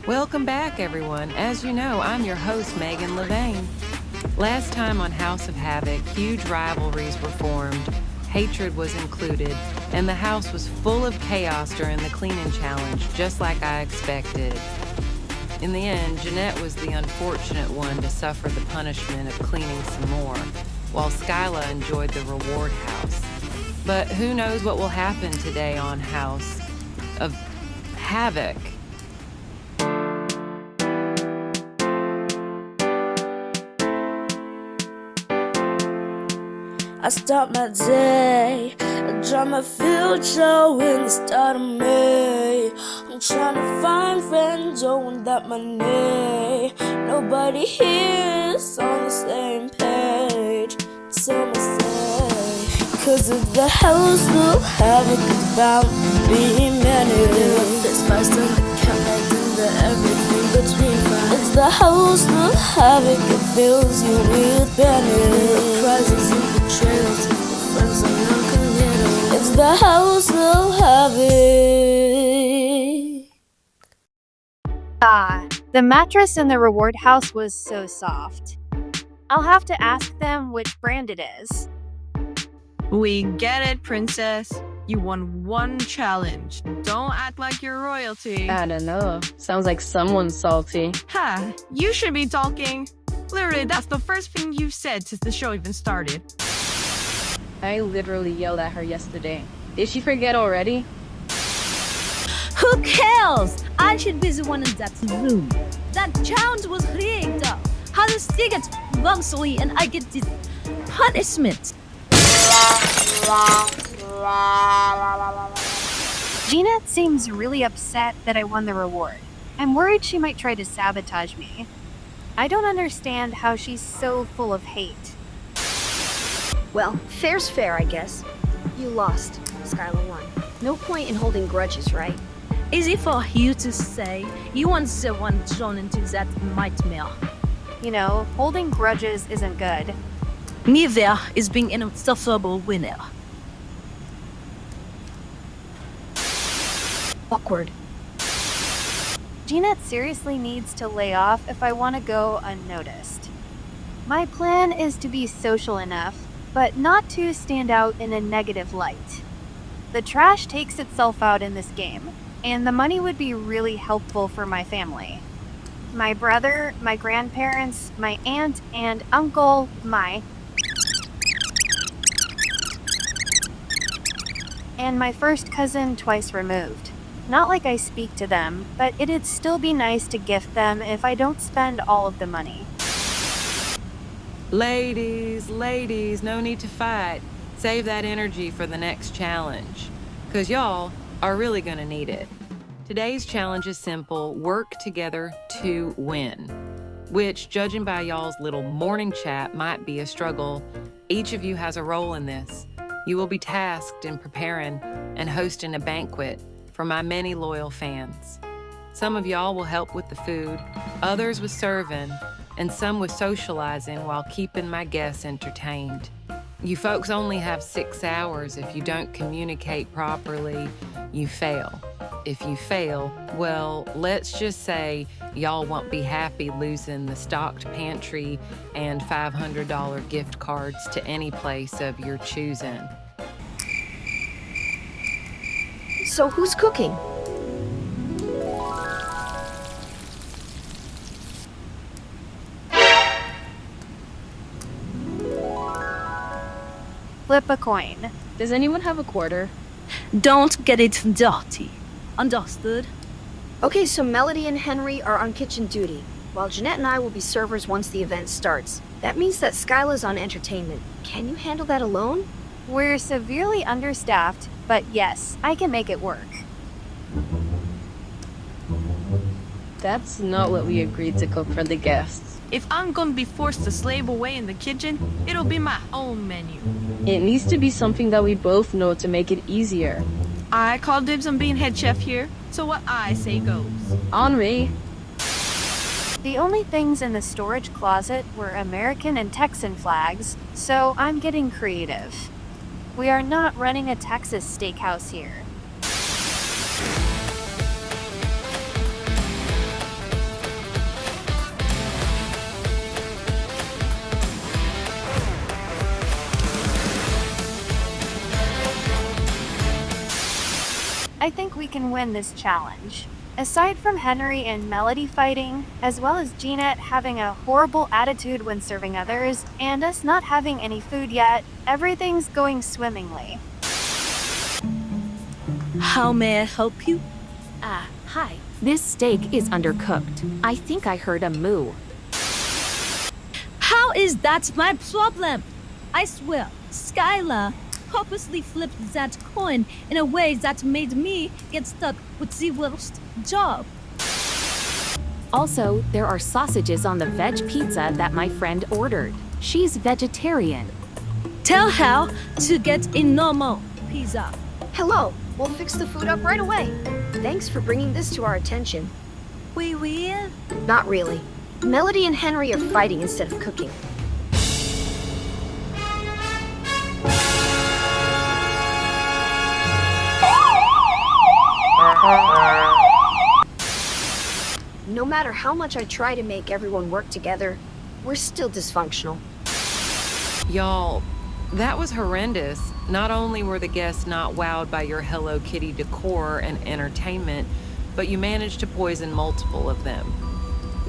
Welcome back, everyone. As you know, I'm your host, Meghan LeVeighne. Last time on House of HAVOC, huge rivalries were formed, hatred was included, and the house was full of chaos during the cleaning challenge, just like I expected. In the end, Jeanette was the unfortunate one to suffer the punishment of cleaning some more, while Skylah enjoyed the reward house. But who knows what will happen today on House of HAVOC? I start my day, I draw my future in the start of May. I'm trying to find friends, oh, that money. Nobody here is on the same page. So I say, 'cause of the house of HAVOC is bound to be many. There are fist fights and the countback and the everything between fights. It's the house of HAVOC, it fills you with panic. There are prizes and betrayals, if the friends are non-committal. It's the house of HAVOC. The mattress in the reward house was so soft. I'll have to ask them which brand it is. We get it, princess. You won one challenge. Don't act like you're royalty. I don't know. Sounds like someone's salty. Ha! You should be talking. Literally, that's the first thing you've said since the show even started. I literally yelled at her yesterday. Did she forget already? Who cares? I should be the one in that room. That challenge was rigged. How does she get wrongfully and I get this punishment? Jeanette seems really upset that I won the reward. I'm worried she might try to sabotage me. I don't understand how she's so full of hate. Well, fair's fair, I guess. You lost. Skylah won. No point in holding grudges, right? Easy for you to say. You weren't the one thrown into that nightmare. You know, holding grudges isn't good. Neither is being an insufferable winner. Awkward. Jeanette seriously needs to lay off if I want to go unnoticed. My plan is to be social enough, but not to stand out in a negative light. The trash takes itself out in this game, and the money would be really helpful for my family. My brother, my grandparents, my aunt and uncle, and my first cousin twice removed. Not like I speak to them, but it'd still be nice to gift them if I don't spend all of the money. Ladies, no need to fight. Save that energy for the next challenge, 'cause y'all are really gonna need it. Today's challenge is simple: work together to win, which, judging by y'all's little morning chat, might be a struggle. Each of you has a role in this. You will be tasked in preparing and hosting a banquet for my many loyal fans. Some of y'all will help with the food, others with serving, and some with socializing while keeping my guests entertained. You folks only have 6 hours. If you don't communicate properly, you fail. If you fail, well, let's just say y'all won't be happy losing the stocked pantry and $500 gift cards to any place of your choosing. So who's cooking? Flip a coin. Does anyone have a quarter? Don't get it dirty. Understood? Okay, so Melody and Henri are on kitchen duty, while Jeanette and I will be servers once the event starts. That means that Skylah's on entertainment. Can you handle that alone? We're severely understaffed, but yes, I can make it work. That's not what we agreed to cook for the guests. If I'm gonna be forced to slave away in the kitchen, it'll be my own menu. It needs to be something that we both know to make it easier. I call dibs on being head chef here, so what I say goes. On me. The only things in the storage closet were American and Texan flags, so I'm getting creative. We are not running a Texas steakhouse here. I think we can win this challenge. Aside from Henri and Melody fighting, as well as Jeanette having a horrible attitude when serving others, and us not having any food yet, everything's going swimmingly. How may I help you? Hi. This steak is undercooked. I think I heard a moo. How is that my problem? I swear, Skylah purposely flipped that coin in a way that made me get stuck with the worst job. Also, there are sausages on the veg pizza that my friend ordered. She's vegetarian. Tell her to get a normal pizza. Hello, we'll fix the food up right away. Thanks for bringing this to our attention. We will. Not really. Melody and Henri are fighting instead of cooking. No matter how much I try to make everyone work together, we're still dysfunctional. Y'all, that was horrendous. Not only were the guests not wowed by your Hello Kitty decor and entertainment, but you managed to poison multiple of them.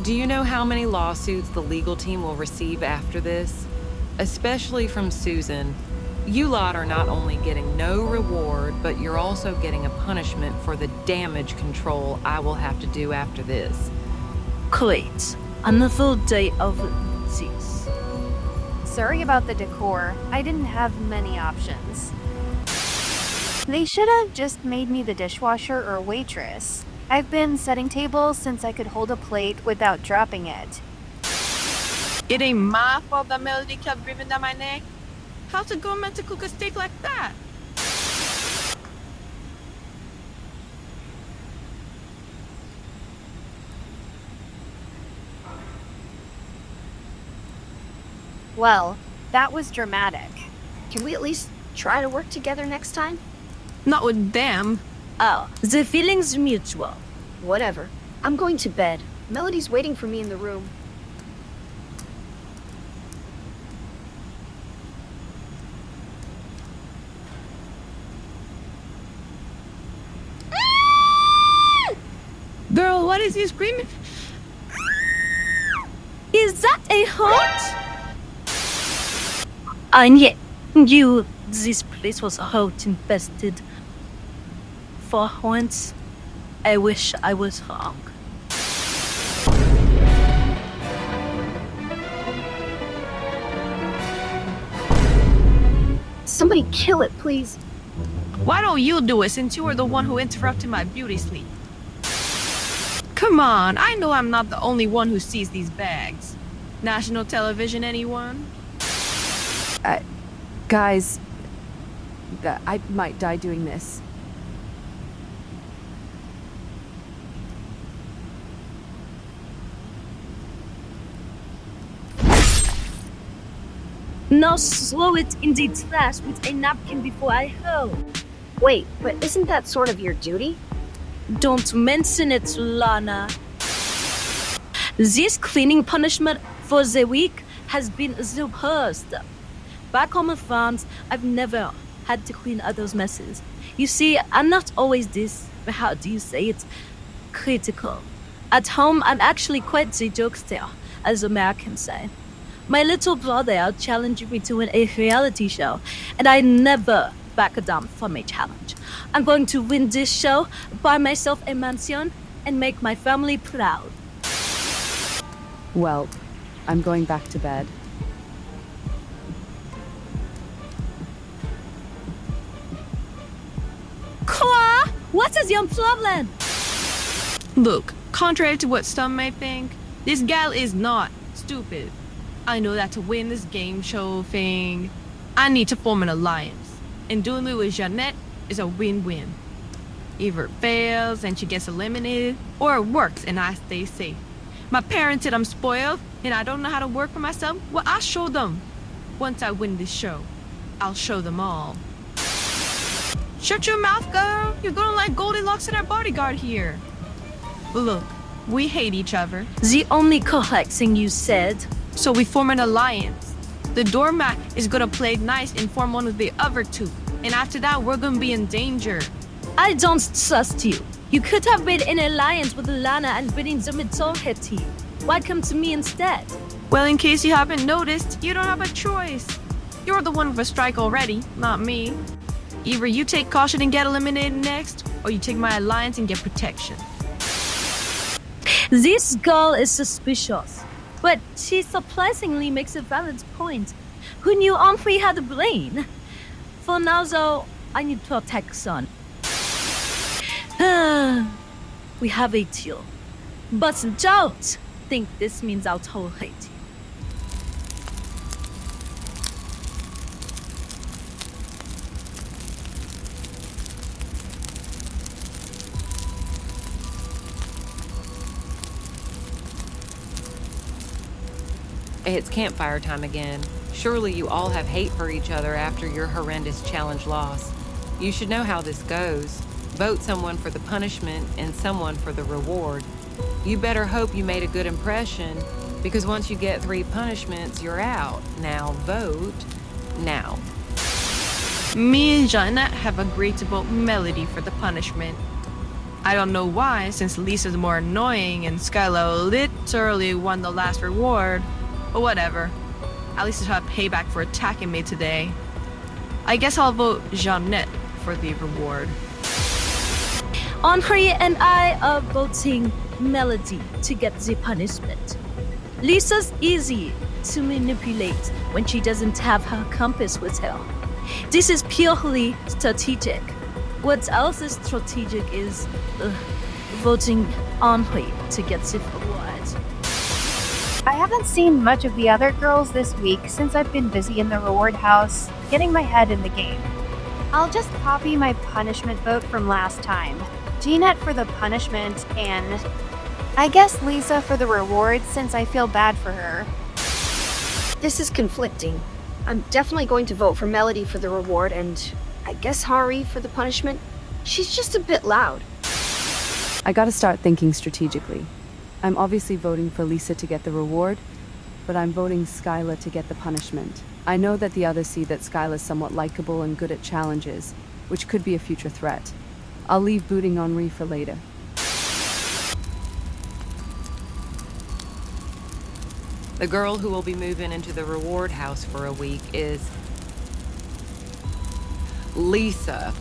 Do you know how many lawsuits the legal team will receive after this? Especially from Susan. You lot are not only getting no reward, but you're also getting a punishment for the damage control I will have to do after this. Great. Another day of this. Sorry about the decor. I didn't have many options. They should have just made me the dishwasher or waitress. I've been setting tables since I could hold a plate without dropping it. It ain't my fault that Melody kept breathing down my neck. How's a girl meant to cook a steak like that? Well, that was dramatic. Can we at least try to work together next time? Not with them. Oh, the feeling's mutual. Whatever. I'm going to bed. Melody's waiting for me in the room. Girl, what is you screaming? Is that a hurt? And yet, this place was hot infested. For once, I wish I was wrong. Somebody kill it, please. Why don't you do it since you were the one who interrupted my beauty sleep? Come on, I know I'm not the only one who sees these bags. National television, anyone? Guys, I might die doing this. Now throw it in the trash with a napkin before I hurl. Wait, but isn't that sort of your duty? Don't mention it, Lana. This cleaning punishment for the week has been the worst. Back home in France, I've never had to clean others' messes. You see, I'm not always this, how do you say it, critical. At home, I'm actually quite the jokester, as Americans say. My little brother challenged me to win a reality show, and I never back down from a challenge. I'm going to win this show, buy myself a mansion, and make my family proud. Well, I'm going back to bed. Quoi? What is your problem? Look, contrary to what some may think, this gal is not stupid. I know that to win this game show thing, I need to form an alliance. And doing it with Jeanette is a win-win. Either it fails and she gets eliminated, or it works and I stay safe. My parents said I'm spoiled and I don't know how to work for myself. Well, I'll show them. Once I win this show, I'll show them all. Shut your mouth, girl. You're going like Goldilocks and our bodyguard here. But look, we hate each other. The only correct thing you said. So we form an alliance. The doormat is gonna play nice and form one with the other two. And after that, we're gonna be in danger. I don't trust you. You could have made an alliance with Alina and bring the Metalhead team. Why come to me instead? Well, in case you haven't noticed, you don't have a choice. You're the one with a strike already, not me. Either you take caution and get eliminated next, or you take my alliance and get protection. This girl is suspicious, but she surprisingly makes a valid point. Who knew Henri had a brain? For now, though, I need protection. We have a deal, but don't think this means I'll tolerate you. It's campfire time again. Surely you all have hate for each other after your horrendous challenge loss. You should know how this goes. Vote someone for the punishment and someone for the reward. You better hope you made a good impression, because once you get 3 punishments, you're out. Now vote now. Me and Jeanette have agreed to vote Melody for the punishment. I don't know why, since Lisa's more annoying and Skylah literally won the last reward. But whatever. At least it's her payback for attacking me today. I guess I'll vote Jeanette for the reward. Henri and I are voting Melody to get the punishment. Lisa's easy to manipulate when she doesn't have her compass with her. This is purely strategic. What else is strategic is voting Henri to get the reward. I haven't seen much of the other girls this week since I've been busy in the reward house, getting my head in the game. I'll just copy my punishment vote from last time. Jeanette for the punishment, and I guess Lisa for the reward since I feel bad for her. This is conflicting. I'm definitely going to vote for Melody for the reward, and I guess Henri for the punishment. She's just a bit loud. I gotta start thinking strategically. I'm obviously voting for Lisa to get the reward, but I'm voting Skylah to get the punishment. I know that the others see that Skylah's somewhat likable and good at challenges, which could be a future threat. I'll leave booting Henri for later. The girl who will be moving into the reward house for a week is Lisa.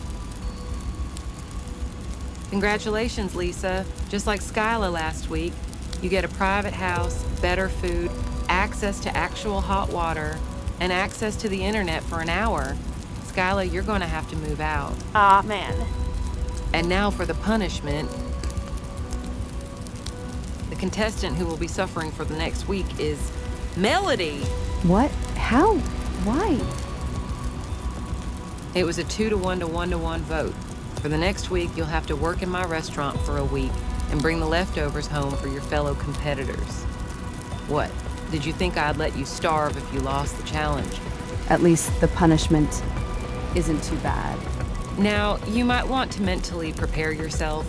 Congratulations, Lisa. Just like Skylah last week, you get a private house, better food, access to actual hot water, and access to the internet for an hour. Skylah, you're going to have to move out. Aw, man. And now for the punishment. The contestant who will be suffering for the next week is Melody. What? How? Why? It was a 2-to-1 to 1-to-1 vote. For the next week, you'll have to work in my restaurant for a week and bring the leftovers home for your fellow competitors. What? Did you think I'd let you starve if you lost the challenge? At least the punishment isn't too bad. Now, you might want to mentally prepare yourself.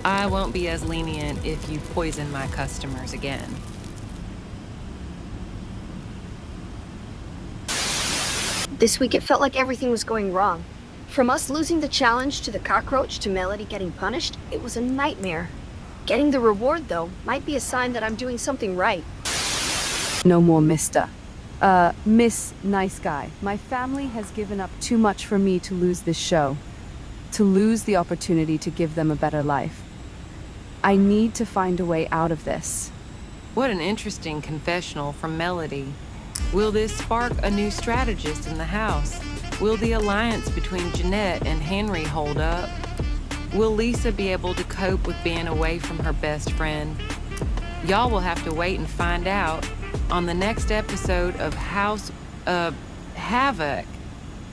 I won't be as lenient if you poison my customers again. This week it felt like everything was going wrong. From us losing the challenge to the cockroach to Melody getting punished, it was a nightmare. Getting the reward, though, might be a sign that I'm doing something right. No more mister. Miss Nice Guy. My family has given up too much for me to lose this show. To lose the opportunity to give them a better life. I need to find a way out of this. What an interesting confessional from Melody. Will this spark a new strategist in the house? Will the alliance between Jeanette and Henri hold up? Will Lisa be able to cope with being away from her best friend? Y'all will have to wait and find out on the next episode of HAVOC.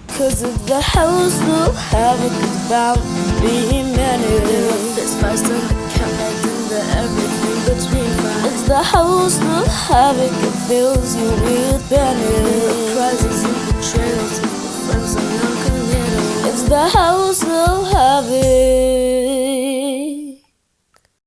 Cause of the house of havoc is bound to be many. There are fist fights and the count and the everything between fights. It's the house of havoc, it fills you with panic. The prizes and betrayals, the friends are non-committal. It's the house of havoc.